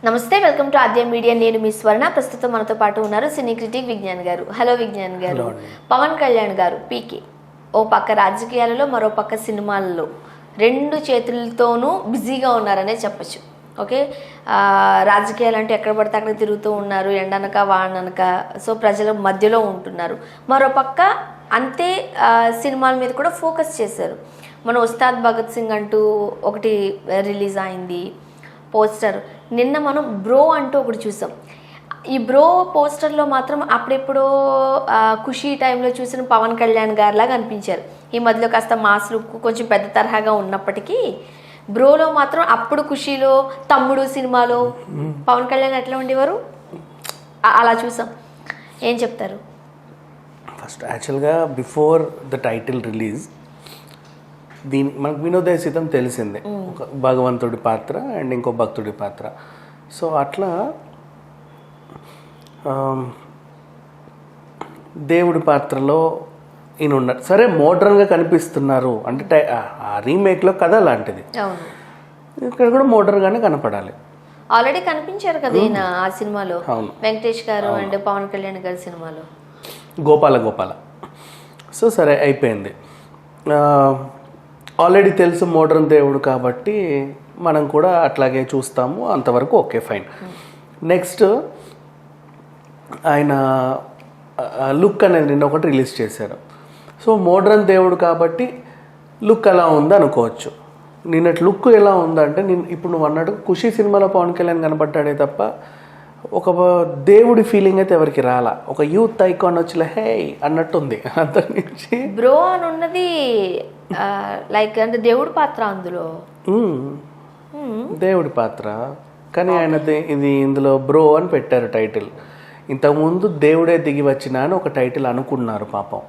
నమస్తే, welcome to Aadya media. నేను మీ స్వర్ణ. ప్రస్తుతం మనతో పాటు ఉన్నారు సినీ క్రిటిక్ విజ్ఞాన్ గారు. హలో విజ్ఞాన్ గారు. పవన్ కళ్యాణ్ గారు పీకే ఓ పక్క రాజకీయాలలో, మరో పక్క సినిమాలలో రెండు చేతులతోనూ బిజీగా ఉన్నారనే చెప్పచ్చు. ఓకే, రాజకీయాలు అంటే ఎక్కడ పడితే అక్కడ తిరుగుతూ ఉన్నారు, ఎండనక వాననక. సో ప్రజల మధ్యలో ఉంటున్నారు. మరో పక్క అంతే సినిమాల మీద కూడా ఫోకస్ చేశారు. మన ఉస్తాద్ భగత్ సింగ్ అంటూ ఒకటి రిలీజ్ అయింది పోస్టర్. నిన్న మనం బ్రో అంటూ ఒకటి చూసాం. ఈ బ్రో పోస్టర్లో మాత్రం అప్పుడెప్పుడో ఖుషీ టైంలో చూసిన పవన్ కళ్యాణ్ గారిలాగా అనిపించారు. ఈ మధ్యలో కాస్త మాస్ లుక్ కొంచెం పెద్ద తరహాగా ఉన్నప్పటికీ బ్రోలో మాత్రం అప్పుడు ఖుషీలో, తమ్ముడు సినిమాలో పవన్ కళ్యాణ్ ఎట్లా ఉండేవారు అలా చూసాం. ఏం చెప్తారు? ఫస్ట్ యాక్చువల్గా బిఫోర్ ద టైటిల్ రిలీజ్ మనకు వినోదయ సీతం తెలిసిందే, ఒక భగవంతుడి పాత్ర అండ్ ఇంకో భక్తుడి పాత్ర. సో అట్లా దేవుడి పాత్రలో ఈయన ఉన్నారు. సరే, మోడ్రన్గా కనిపిస్తున్నారు అంటే ఆ రీమేక్లో కథ లాంటిది, ఇక్కడ కూడా మోడ్రన్గానే కనపడాలి. ఆల్రెడీ కనిపించారు కదా ఈయన ఆ సినిమాలో, వెంకటేష్ గారు అండ్ పవన్ కళ్యాణ్ గారి సినిమాలో గోపాల. సో సరే, అయిపోయింది. ఆల్రెడీ తెలుసు మోడ్రన్ దేవుడు కాబట్టి మనం కూడా అట్లాగే చూస్తాము, అంతవరకు ఓకే, ఫైన్. నెక్స్ట్ ఆయన లుక్ అనేది నిన్న ఒకటి రిలీజ్ చేశారు. సో మోడ్రన్ దేవుడు కాబట్టి లుక్ ఎలా ఉందో అనుకోవచ్చు. నిన్నటి లుక్ ఎలా ఉందంటే, ఇప్పుడు నువ్వు అన్నట్టు ఖుషీ సినిమాలో పవన్ కళ్యాణ్ కనపడ్డాడే తప్ప ఒక దేవుడి ఫీలింగ్ అయితే ఎవరికి రాలా. ఒక యూత్ ఐకాన్ వచ్చి హే అన్నట్టుంది. అంతకు మించి బ్రో అని ఉన్నది లైక్ అంటే దేవుడి పాత్ర, అందులో దేవుడి పాత్ర. కానీ ఆయన ఇది ఇందులో బ్రో అని పెట్టారు టైటిల్. ఇంతకుముందు దేవుడే దిగి వచ్చినా అని ఒక టైటిల్ అనుకున్నారు పాపం.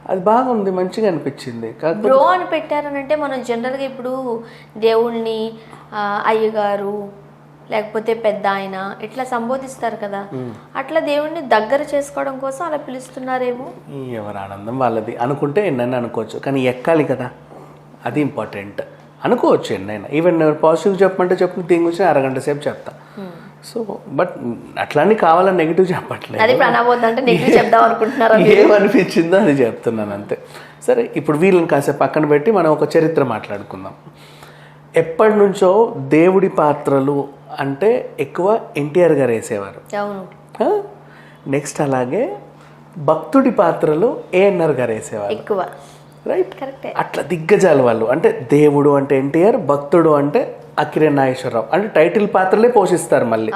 అది బాగుంది, మంచిగా అనిపించింది. బ్రో అని పెట్టారనంటే మనం జనరల్గా ఇప్పుడు దేవుణ్ణి అయ్యగారు లేకపోతే పెద్ద ఆయన ఇట్లా సంబోధిస్తారు కదా, అట్లా దేవుణ్ణి దగ్గర చేసుకోవడం కోసం అలా పిలుస్తున్నారేమో. ఎవరి ఆనందం వాళ్ళది అనుకుంటే ఎన్నైనా అనుకోవచ్చు, కానీ ఎక్కాలి కదా, అది ఇంపార్టెంట్. అనుకోవచ్చు ఎన్నైనా, ఈవెన్ పాజిటివ్ చెప్పమంటే చెప్పిన దీని గురించి అరగంట సేపు చెప్తా. సో బట్ అట్లానే కావాలని నెగిటివ్ చెప్పట్లేదు, ఏమనిపించిందో అది చెప్తున్నాను అంతే. సరే, ఇప్పుడు వీళ్ళని కాసేపు పక్కన పెట్టి మనం ఒక చరిత్ర మాట్లాడుకుందాం. ఎప్పటి నుంచో దేవుడి పాత్రలు అంటే ఎక్కువ ఎన్టీఆర్ గారు వేసేవారు. నెక్స్ట్ అలాగే భక్తుడి పాత్రలు ఏఎన్ఆర్ గారు వేసేవారు ఎక్కువ, రైట్? అట్లా దిగ్గజాలు వాళ్ళు. అంటే దేవుడు అంటే ఎన్టీఆర్, భక్తుడు అంటే అక్కినేని నాగేశ్వరరావు. అంటే టైటిల్ పాత్రలే పోషిస్తారు మళ్ళీ.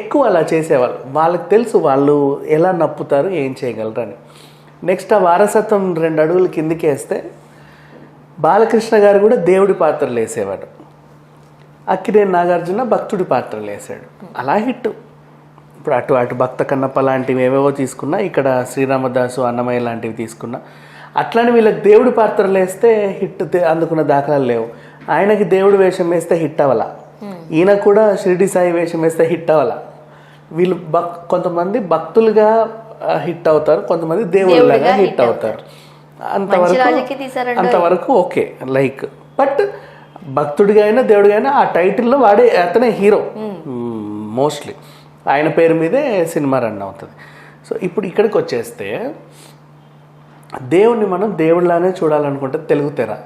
ఎక్కువ అలా చేసేవాళ్ళు. వాళ్ళకి తెలుసు వాళ్ళు ఎలా నప్పుతారు, ఏం చేయగలరు అని. నెక్స్ట్ ఆ వారసత్వం 2 అడుగులు కిందికి వేస్తే బాలకృష్ణ గారు కూడా దేవుడి పాత్రలు వేసేవాడు. అక్కినేని నాగార్జున భక్తుడి పాత్రలు వేసాడు. అలా హిట్. ఇప్పుడు అటు భక్త కన్నప్ప లాంటివి ఏవేవో తీసుకున్నా, ఇక్కడ శ్రీరామదాసు, అన్నమయ్య లాంటివి తీసుకున్నా, అట్లానే వీళ్ళకి దేవుడి పాత్రలు వేస్తే హిట్ అందుకున్న దాఖలాలు లేవు. ఆయనకి దేవుడి వేషం వేస్తే హిట్ అవ్వాల, ఈయన కూడా షిరిడి సాయి వేషం వేస్తే హిట్ అవ్వాల. వీళ్ళు కొంతమంది భక్తులుగా హిట్ అవుతారు, కొంతమంది దేవుళ్ళగా హిట్ అవుతారు. అంతవరకు ఓకే, లైక్. బట్ భక్తుడిగా అయినా దేవుడిగా అయినా ఆ టైటిల్లో వాడే అతనే హీరో మోస్ట్లీ. ఆయన పేరు మీదే సినిమా రన్ అవుతుంది. సో ఇప్పుడు ఇక్కడికి వచ్చేస్తే దేవుణ్ణి మనం దేవుడిలానే చూడాలనుకుంటే తెలుగు తెర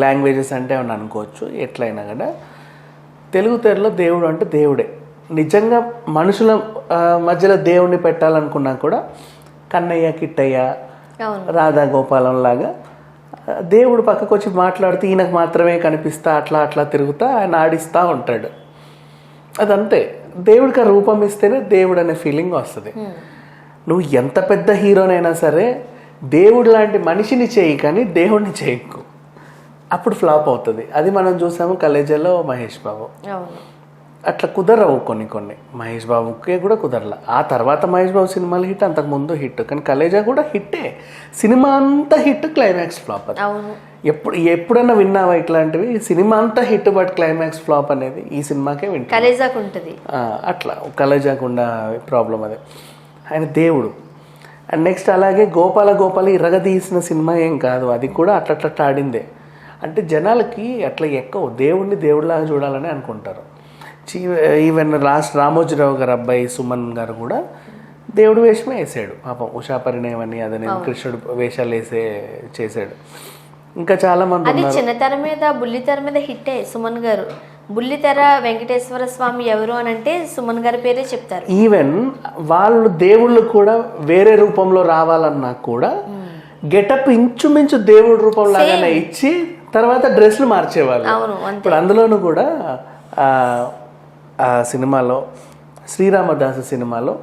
లాంగ్వేజెస్ అంటే ఏమన్నా అనుకోవచ్చు, ఎట్లయినా కదా తెలుగు తెరలో దేవుడు అంటే దేవుడే. నిజంగా మనుషుల మధ్యలో దేవుణ్ణి పెట్టాలనుకున్నా కూడా కన్నయ్య, కిట్టయ్య, రాధా గోపాలం లాగా దేవుడు పక్కకు వచ్చి మాట్లాడుతూ ఈయనకు మాత్రమే కనిపిస్తా అట్లా తిరుగుతా ఆయన ఆడిస్తూ ఉంటాడు. అదంతే. దేవుడికి ఆ రూపం ఇస్తేనే దేవుడు అనే ఫీలింగ్ వస్తుంది. నువ్వు ఎంత పెద్ద హీరోనైనా సరే దేవుడు లాంటి మనిషిని చేయి, కానీ దేవుడిని చేయకు, అప్పుడు ఫ్లాప్ అవుతుంది. అది మనం చూసాము కలేజాలో మహేష్ బాబు. అట్లా కుదరవు కొన్ని. మహేష్ బాబుకే కూడా కుదరలా. ఆ తర్వాత మహేష్ బాబు సినిమాలు హిట్, అంతకుముందు హిట్. కానీ కలేజా కూడా హిట్టే. సినిమా అంతా హిట్, క్లైమాక్స్ ఫ్లాప్. అది ఎప్పుడైనా విన్నావా ఇట్లాంటివి? సినిమా అంతా హిట్ బట్ క్లైమాక్స్ ఫ్లాప్ అనేది ఈ సినిమాకే వింటుంది. అట్లా కలేజాకుండా ప్రాబ్లం అదే. ఆయన దేవుడు. అండ్ నెక్స్ట్ అలాగే గోపాల ఇరగదీసిన సినిమా ఏం కాదు, అది కూడా అట్లా ఆడిందే. అంటే జనాలకి అట్లా ఎక్కువ దేవుడిని దేవుడిలాగా చూడాలని అనుకుంటారు. ఈవెన్ రామోజీరావు గారు అబ్బాయి సుమన్ గారు కూడా దేవుడు వేషమే వేసాడు పాపం. ఉషా పరిణయం అని అదని కృష్ణుడు వేషాలు చేసాడు. ఇంకా చాలా మంది అది చిన్న తెర మీద బుల్లితెర మీద హిట్టే సుమన్ గారు. బుల్లితెర వెంకటేశ్వర స్వామి ఎవరు అని అంటే సుమన్ గారి పేరే చెప్తారు. ఈవెన్ వాళ్ళు దేవుళ్ళు కూడా వేరే రూపంలో రావాలన్నా కూడా గెటప్ ఇంచుమించు దేవుడి రూపం లాగానే ఇచ్చి తర్వాత డ్రెస్లు మార్చేవాళ్ళు. ఇప్పుడు అందులోనూ కూడా ఆ సినిమాలో శ్రీరామదాసు సినిమాలో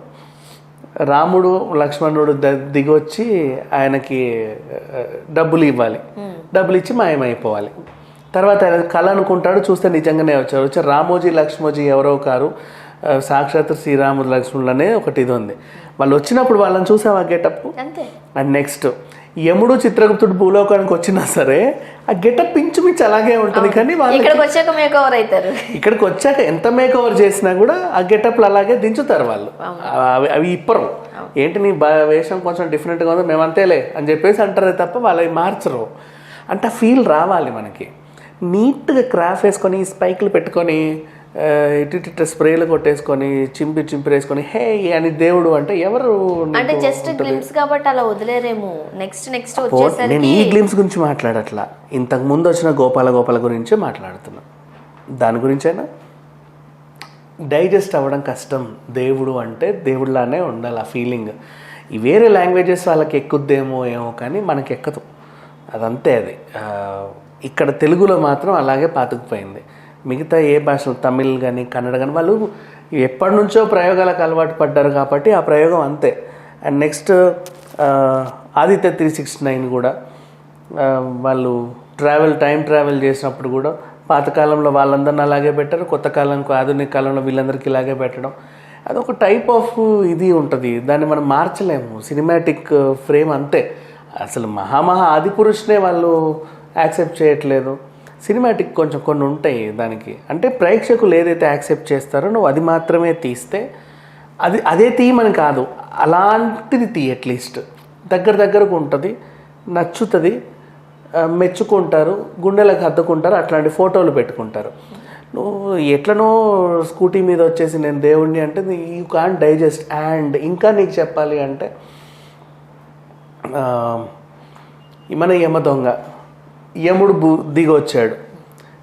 రాముడు లక్ష్మణుడు దిగొచ్చి ఆయనకి డబ్బులు ఇవ్వాలి, డబ్బులు ఇచ్చి మాయమైపోవాలి. తర్వాత ఆయన కళ అనుకుంటాడు, చూస్తే నిజంగానే వచ్చారు. రామోజీ లక్ష్మోజీ ఎవరో కారు, సాక్షాత్ శ్రీరాముడు లక్ష్మణులనే ఒకటి ఇది ఉంది. వాళ్ళు వచ్చినప్పుడు వాళ్ళని చూసావా గెటప్. అండ్ నెక్స్ట్ యముడు చిత్రగుప్తుడు భూలోకానికి వచ్చినా సరే ఆ గెటప్ ఇంచుమించు అలాగే ఉంటుంది. కానీ వాళ్ళు ఇక్కడికి వచ్చాక ఎంత మేకవర్ చేసినా కూడా ఆ గెటప్లు అలాగే దించుతారు వాళ్ళు. అవి ఇప్పరు. ఏంటి నీ వేషం కొంచెం డిఫరెంట్గా ఉంది, మేము అంతేలే అని చెప్పేసి అంటారే తప్ప వాళ్ళు అవి మార్చరు. అంటే ఆ ఫీల్ రావాలి మనకి. నీట్గా క్రాఫ్ వేసుకొని స్పైక్లు పెట్టుకొని ఇటు స్ప్రేలు కొట్టేసుకొని చింపిరేసుకొని హే అని దేవుడు అంటే ఎవరు అంటే జస్ట్ గ్లిమ్స్ కాబట్టి అలా వదిలేరేమో. నెక్స్ట్ నేను ఈ గ్లిమ్స్ గురించి మాట్లాడట్లా, ఇంతకు ముందు వచ్చిన గోపాల గురించే మాట్లాడుతున్నా. దాని గురించైనా డైజెస్ట్ అవ్వడం కష్టం. దేవుడు అంటే దేవుడిలానే ఉండాలి ఆ ఫీలింగ్. ఈ వేరే లాంగ్వేజెస్ వాళ్ళకి ఎక్కుద్దేమో ఏమో కానీ మనకి ఎక్కదు. అదంతే. అది ఇక్కడ తెలుగులో మాత్రం అలాగే పాతుకుపోయింది. మిగతా ఏ భాషలు తమిళ్ కానీ కన్నడ కానీ వాళ్ళు ఎప్పటి నుంచో ప్రయోగాలకు అలవాటు పడ్డారు కాబట్టి ఆ ప్రయోగం అంతే. అండ్ నెక్స్ట్ ఆదిత్య 369 కూడా వాళ్ళు టైం ట్రావెల్ చేసినప్పుడు కూడా పాతకాలంలో వాళ్ళందరినీ అలాగే పెట్టారు, కొత్త కాలంలో ఆధునిక కాలంలో వీళ్ళందరికీ ఇలాగే పెట్టడం. అదొక టైప్ ఆఫ్ ఇది ఉంటుంది, దాన్ని మనం మార్చలేము. సినిమాటిక్ ఫ్రేమ్ అంతే. అసలు ఆదిపురుషునే వాళ్ళు యాక్సెప్ట్ చేయట్లేదు. సినిమాటిక్ కొంచెం కొన్ని ఉంటాయి దానికి. అంటే ప్రేక్షకులు ఏదైతే యాక్సెప్ట్ చేస్తారో నువ్వు అది మాత్రమే తీస్తే అదే తీయమని కాదు, అలాంటిది తీ. అట్లీస్ట్ దగ్గరకు ఉంటుంది, నచ్చుతుంది, మెచ్చుకుంటారు, గుండెలకు హత్తుకుంటారు, అట్లాంటి ఫోటోలు పెట్టుకుంటారు. నువ్వు ఎట్లనో స్కూటీ మీద వచ్చేసి నేను దేవుణ్ణి అంటే యూ కాంట్ డైజెస్ట్. అండ్ ఇంకా నీకు చెప్పాలి అంటే మన యమ దొంగ యముడు దిగొచ్చాడు.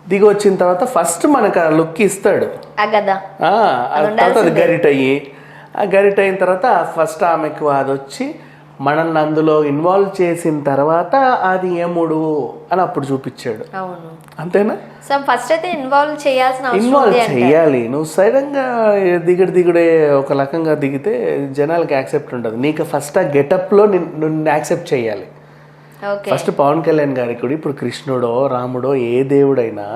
దిగొచ్చిన తర్వాత ఫస్ట్ మనకు ఆ లుక్ ఇస్తాడు, తర్వాత అది గరిట అయిన తర్వాత ఫస్ట్ ఆమెకు అది వచ్చి మనల్ని అందులో ఇన్వాల్వ్ చేసిన తర్వాత అది యముడు అని అప్పుడు చూపించాడు. అంతేనా? ఫస్ట్ అయితే ఇన్వాల్వ్ చేయాలి. నువ్వు సడన్గా దిగుడే ఒక రకంగా దిగితే జనాలకి యాక్సెప్ట్ ఉండదు. నీకు ఫస్ట్ ఆ గెటప్లో నిన్ను యాక్సెప్ట్ చేయాలి. ఫస్ట్ పవన్ కళ్యాణ్ గారికి కూడా ఇప్పుడు కృష్ణుడో రాముడో ఏ దేవుడైనా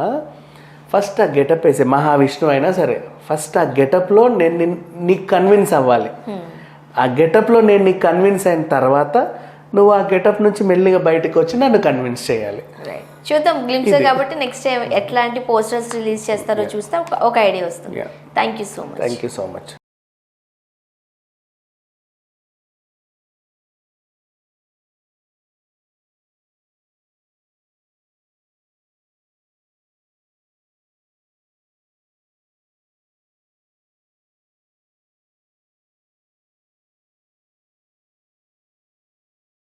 ఫస్ట్ ఆ గెటప్ వేసే, మహావిష్ణువు అయినా సరే ఫస్ట్ ఆ గెటప్లో నేను నీకు కన్విన్స్ అవ్వాలి. ఆ గెటప్లో నేను నీకు కన్విన్స్ అయిన తర్వాత నువ్వు ఆ గెటప్ నుంచి మెల్లిగా బయటకు వచ్చి నన్ను కన్విన్స్ చేయాలి. చూద్దాం గ్లిమ్స్ కాబట్టి నెక్స్ట్ ఎట్లాంటి పోస్టర్స్ రిలీజ్ చేస్తారో చూస్తే ఒక ఐడియా వస్తుంది. Thank you so much.